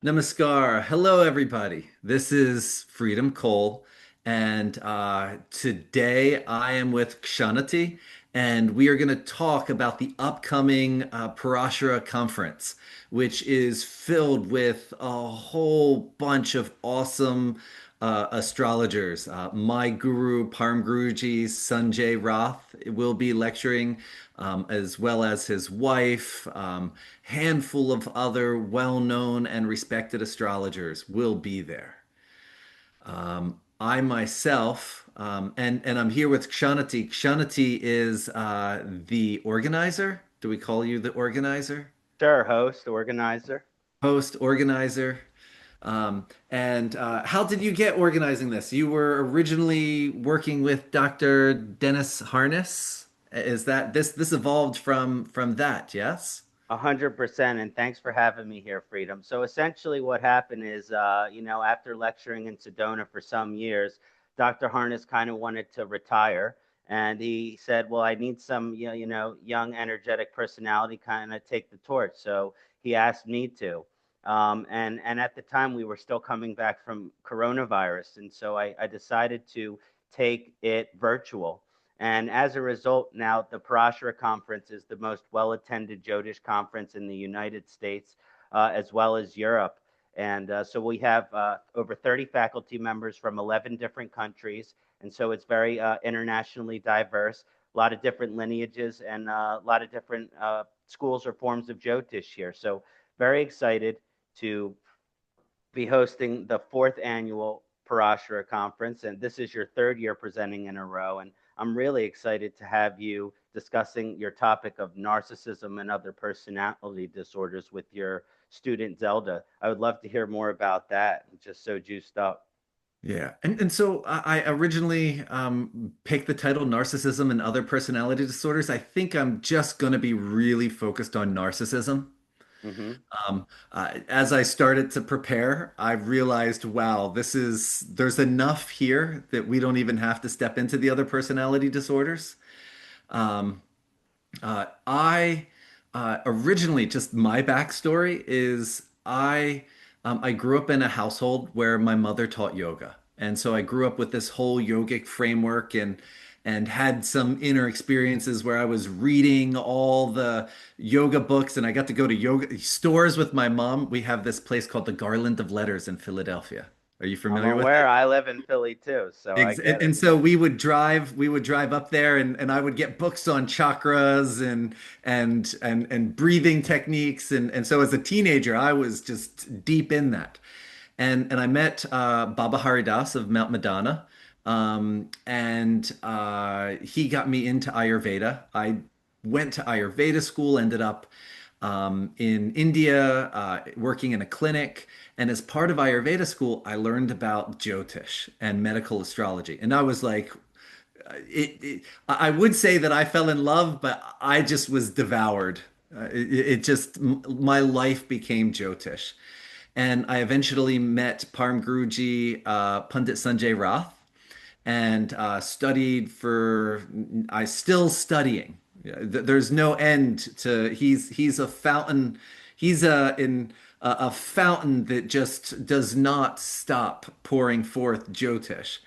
Namaskar. Hello, everybody. This is Freedom Cole, and today I am with Ksanati, and we are going to talk about the upcoming Parashara conference, which is filled with a whole bunch of awesome astrologers. My guru, Param Guruji Sanjay Roth, will be lecturing, as well as his wife. Handful of other well-known and respected astrologers will be there. I myself, and I'm here with Kshanati. Kshanati is the organizer. Do we call you the organizer? Sure, host, organizer. Host, organizer. And how did you get organizing this? You were originally working with Dr. Dennis Harness. Is that this evolved from that? Yes. 100%. And thanks for having me here, Freedom. So essentially, what happened is, after lecturing in Sedona for some years, Dr. Harness kind of wanted to retire. And he said, well, I need some, young, energetic personality kind of take the torch. So he asked me to. And at the time, we were still coming back from coronavirus. And so I decided to take it virtual. And as a result, now the Parashara Conference is the most well-attended Jyotish conference in the United States, as well as Europe. And so we have over 30 faculty members from 11 different countries. And so it's very internationally diverse, a lot of different lineages and a lot of different schools or forms of Jyotish here. So very excited to be hosting the fourth annual Parashara Conference, and this is your third year presenting in a row. And I'm really excited to have you discussing your topic of narcissism and other personality disorders with your student Zelda. I would love to hear more about that. I'm just so juiced up. Yeah. And so I originally picked the title Narcissism and Other Personality Disorders. I think I'm just going to be really focused on narcissism. Hmm. As I started to prepare, I realized, wow, there's enough here that we don't even have to step into the other personality disorders. Um, I originally, just my backstory is I grew up in a household where my mother taught yoga, and so I grew up with this whole yogic framework and had some inner experiences where I was reading all the yoga books, and I got to go to yoga stores with my mom. We have this place called the Garland of Letters in Philadelphia. Are you I'm familiar with it? aware. I live in Philly too, so I And, get it. and so we would drive up there and I would get books on chakras and breathing techniques. And so as a teenager, I was just deep in that. And I met Baba Haridas of Mount Madonna. And he got me into Ayurveda. I went to Ayurveda school, ended up in India, working in a clinic. And as part of Ayurveda school, I learned about Jyotish and medical astrology. And I was like, I would say that I fell in love, but I just was devoured. My life became Jyotish. And I eventually met Param Guruji, Pandit Sanjay Rath, and I still studying. There's no end to, he's a fountain. He's a fountain that just does not stop pouring forth Jyotish.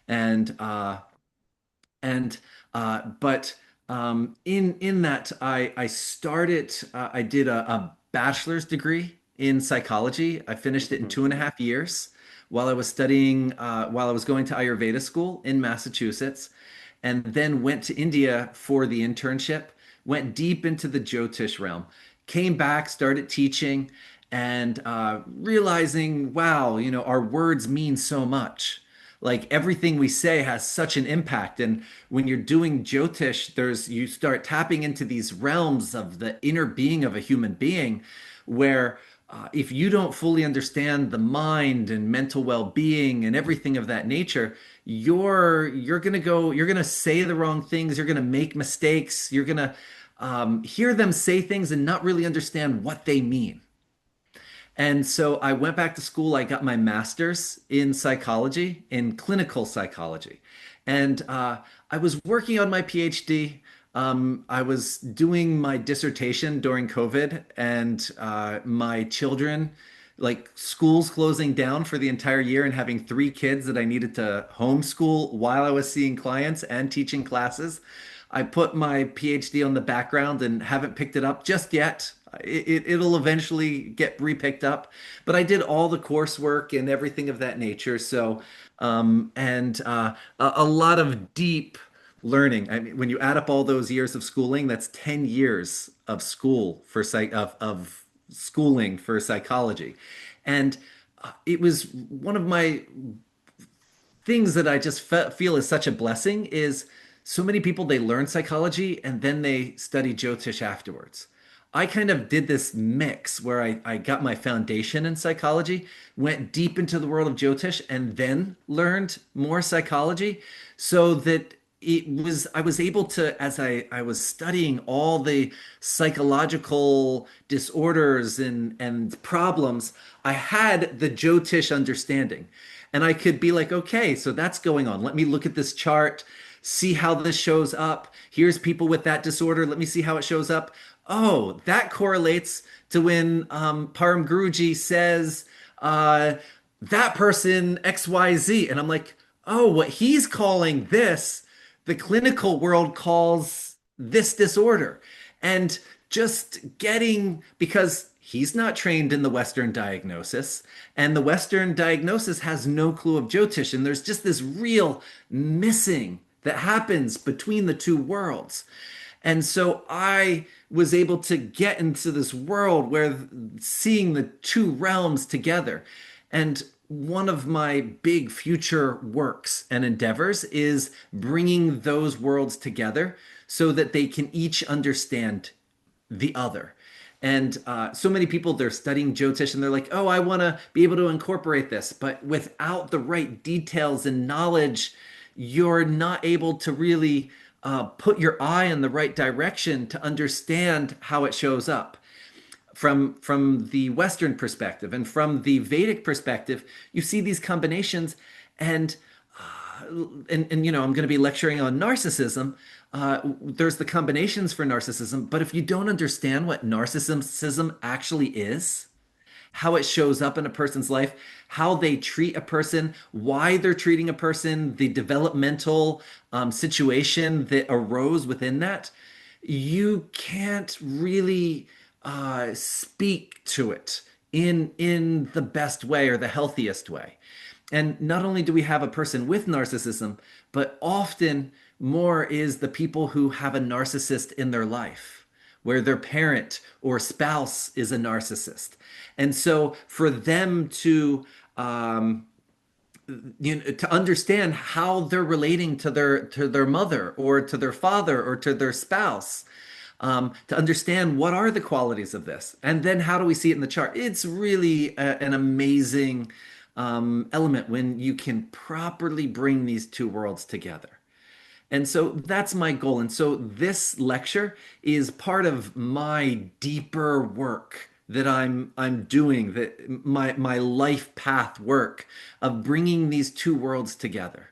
And, and but in that I started I did a bachelor's degree in psychology. I finished it in Hmm. 2.5 years while I was studying while I was going to Ayurveda school in Massachusetts, and then went to India for the internship. Went deep into the Jyotish realm, came back, started teaching, and realizing, wow, our words mean so much. Like everything we say has such an impact. And when you're doing Jyotish, you start tapping into these realms of the inner being of a human being where if you don't fully understand the mind and mental well-being and everything of that nature, you're gonna say the wrong things, you're gonna make mistakes, you're gonna hear them say things and not really understand what they mean. And so I went back to school. I got my master's in psychology, in clinical psychology. And I was working on my PhD. I was doing my dissertation during COVID, and my children, like schools closing down for the entire year and having three kids that I needed to homeschool while I was seeing clients and teaching classes. I put my PhD on the background and haven't picked it up just yet. It'll eventually get repicked up, but I did all the coursework and everything of that nature. So, and a lot of deep learning. I mean, when you add up all those years of schooling, that's 10 years of of schooling for psychology. And it was one of my things that I just feel is such a blessing is so many people they learn psychology and then they study Jyotish afterwards. I kind of did this mix where I got my foundation in psychology, went deep into the world of Jyotish, and then learned more psychology so that I was able to, as I was studying all the psychological disorders and problems, I had the Jyotish understanding. And I could be like, okay, so that's going on. Let me look at this chart, see how this shows up. Here's people with that disorder. Let me see how it shows up. Oh, that correlates to when Param Guruji says that person XYZ. And I'm like, oh, what he's calling this, the clinical world calls this disorder. And just getting, because he's not trained in the Western diagnosis, and the Western diagnosis has no clue of Jyotish, and there's just this real missing that happens between the two worlds. And so I was able to get into this world where seeing the two realms together. And one of my big future works and endeavors is bringing those worlds together so that they can each understand the other. And so many people, they're studying Jyotish and they're like, oh, I want to be able to incorporate this. But without the right details and knowledge, you're not able to really put your eye in the right direction to understand how it shows up. From the Western perspective and from the Vedic perspective, you see these combinations, and and you know, I'm going to be lecturing on narcissism. There's the combinations for narcissism, but if you don't understand what narcissism actually is, how it shows up in a person's life, how they treat a person, why they're treating a person, the developmental situation that arose within that, you can't really speak to it in the best way or the healthiest way. And not only do we have a person with narcissism, but often more is the people who have a narcissist in their life, where their parent or spouse is a narcissist. And so for them to understand how they're relating to their mother or to their father or to their spouse, to understand what are the qualities of this, and then how do we see it in the chart. It's really an amazing element when you can properly bring these two worlds together. And so that's my goal. And so this lecture is part of my deeper work that I'm doing, that my life path work of bringing these two worlds together.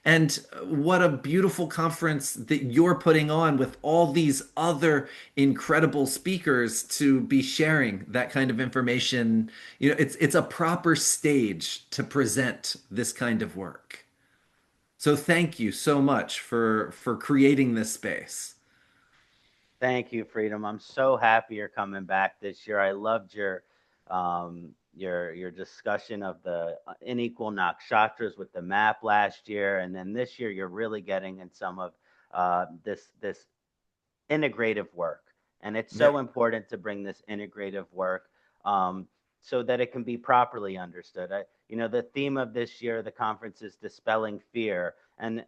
And what a beautiful conference that you're putting on with all these other incredible speakers to be sharing that kind of information. You know, it's a proper stage to present this kind of work. So thank you so much for creating this space. Thank you, Freedom. I'm so happy you're coming back this year. I loved your discussion of the unequal nakshatras with the map last year, and then this year you're really getting in some of this integrative work. And it's Yeah. so important to bring this integrative work so that it can be properly understood. The theme of this year, the conference is dispelling fear, and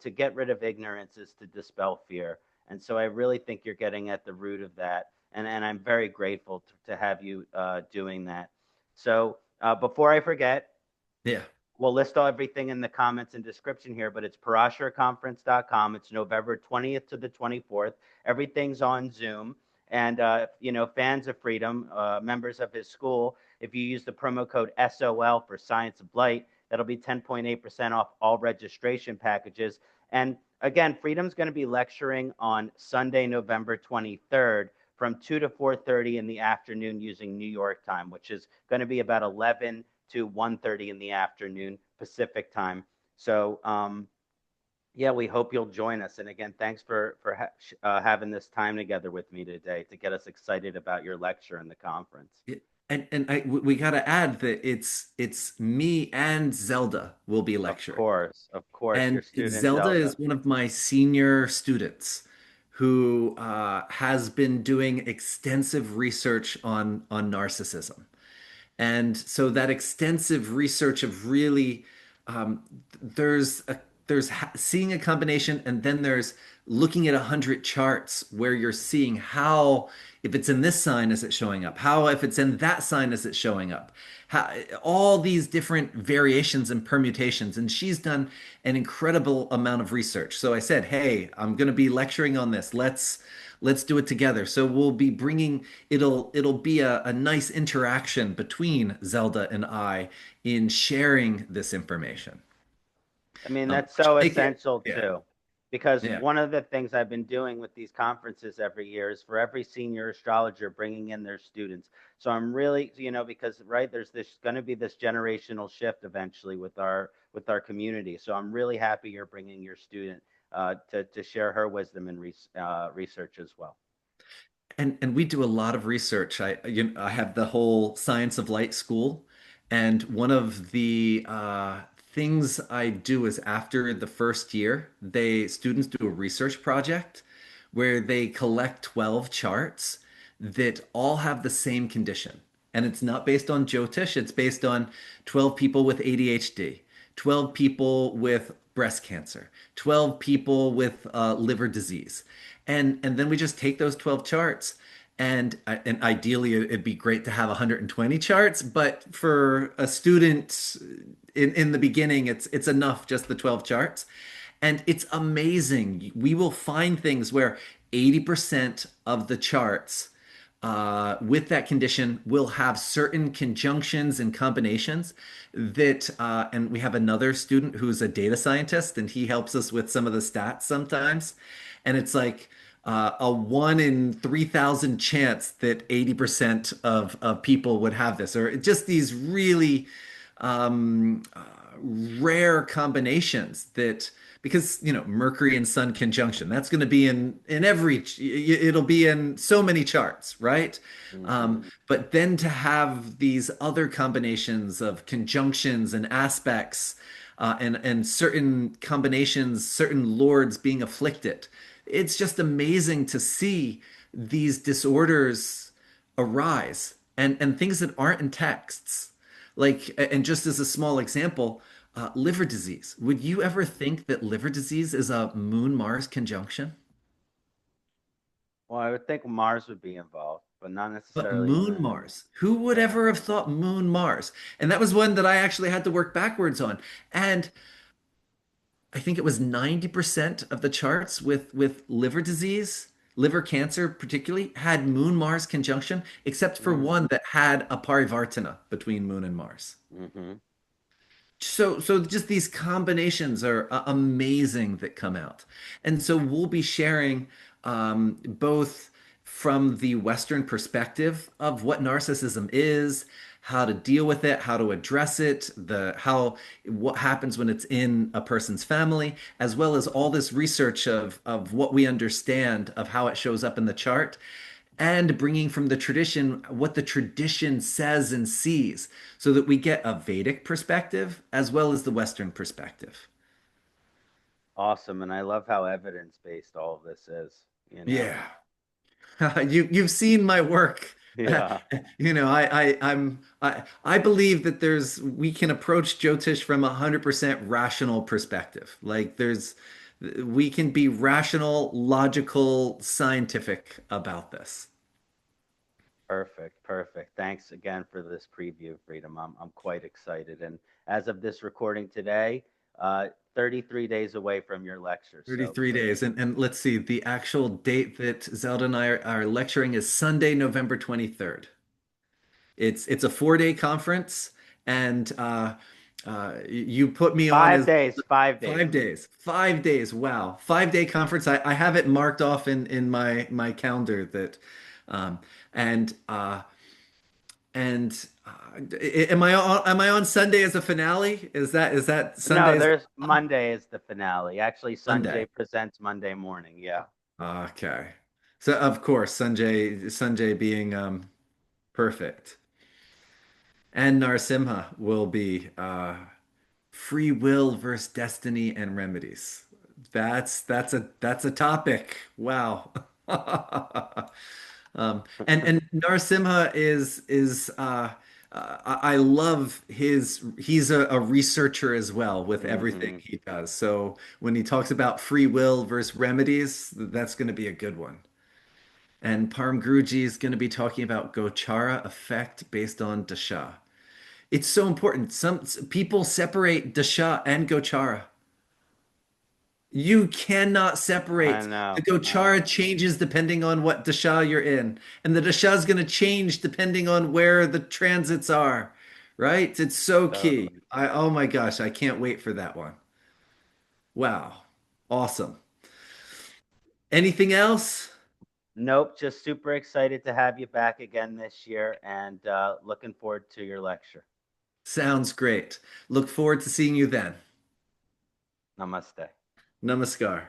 to get rid of ignorance is to dispel fear. And so I really think you're getting at the root of that. And I'm very grateful to have you doing that. So before I forget, Yeah. we'll list all everything in the comments and description here, but it's parasharaconference.com. It's November 20th to the 24th. Everything's on Zoom. And, fans of Freedom, members of his school, if you use the promo code SOL for Science of Light, that'll be 10.8% off all registration packages. And again, Freedom's going to be lecturing on Sunday, November 23rd from 2 to 4:30 in the afternoon using New York time, which is going to be about 11 to 1:30 in the afternoon Pacific time. So yeah, we hope you'll join us. And again, thanks for having this time together with me today to get us excited about your lecture and the conference. We got to add that it's me and Zelda will be lecturing. Of course, your And student Zelda Zelda. is one of my senior students who has been doing extensive research on narcissism. And so that extensive research of really there's a seeing a combination, and then there's looking at 100 charts where you're seeing how, if it's in this sign is it showing up, how if it's in that sign is it showing up, how, all these different variations and permutations. And she's done an incredible amount of research. So I said, hey, I'm going to be lecturing on this. Let's do it together. So we'll be bringing it'll be a nice interaction between Zelda and I in sharing this information. I mean, Um, that's so make it, essential yeah, too. Because yeah. one of the things I've been doing with these conferences every year is for every senior astrologer bringing in their students. So I'm really, because right there's this going to be this generational shift eventually with our community. So I'm really happy you're bringing your student to share her wisdom and research as well. And we do a lot of research. I have the whole Science of Light school, and one of the things I do is after the first year, they students do a research project where they collect 12 charts that all have the same condition. And it's not based on Jyotish, it's based on 12 people with ADHD, 12 people with breast cancer, 12 people with liver disease. And then we just take those 12 charts, and ideally it'd be great to have 120 charts, but for a student in the beginning it's enough just the 12 charts. And it's amazing. We will find things where 80% of the charts with that condition will have certain conjunctions and combinations that, and we have another student who's a data scientist, and he helps us with some of the stats sometimes. And it's like a 1 in 3,000 chance that 80% of people would have this, or just these really um, uh, rare combinations that because Mercury and Sun conjunction that's going to be in every it'll be in so many charts, right? Hmm. But then to have these other combinations of conjunctions and aspects and certain combinations, certain lords being afflicted, it's just amazing to see these disorders arise and things that aren't in texts. Like, and just as a small example, liver disease. Would you ever think that liver disease is a Moon Mars conjunction? Well, I would think Mars would be involved, but not But necessarily Moon Moon. Mars, who would Yeah. ever have thought Moon Mars? And that was one that I actually had to work backwards on. And I think it was 90% of the charts with liver disease, liver cancer particularly, had Moon Mars conjunction, except for Mm. one that had a parivartana between Moon and Mars. Hmm. So just these combinations are amazing that come out. And so we'll be sharing both from the Western perspective of what narcissism is, how to deal with it, how to address it, what happens when it's in a person's family, as well as all this research of what we understand of how it shows up in the chart, and bringing from the tradition what the tradition says and sees so that we get a Vedic perspective as well as the Western perspective. Awesome, and I love how evidence-based all of this is, you know. Yeah. You've seen my work. Yeah, I believe that we can approach Jyotish from 100% rational perspective. Like we can be rational, logical, scientific about this. perfect, perfect. Thanks again for this preview, Freedom. I'm quite excited, and as of this recording today, 33 days away from your lecture. So 33 days. And let's see, the actual date that Zelda and I are lecturing is Sunday, November 23rd. It's a 4-day conference, and you put me on five as days, 5 days. 5 days. 5 days. Wow. 5-day conference. I have it marked off in my calendar that Um, and and am I on Sunday as a finale? Is that Sunday No, as there's Monday is the finale. Actually, Monday? Sanjay presents Monday morning. Yeah. Okay. So of course, Sanjay being perfect. And Narasimha will be free will versus destiny and remedies. That's a topic. Wow. And Narasimha I love he's a researcher as well with everything Hmm. he does. So when he talks about free will versus remedies, that's going to be a good one. And Param Guruji is going to be talking about Gochara effect based on Dasha. It's so important. Some people separate Dasha and Gochara. You cannot I separate. The know. I Gochara know. changes depending on what Dasha you're in. And the Dasha is going to change depending on where the transits are. Right? It's so key. Totally. Oh my gosh, I can't wait for that one. Wow. Awesome. Anything else? Nope. Just super excited to have you back again this year, and looking forward to your lecture. Sounds great. Look forward to seeing you then. Namaste. Namaskar.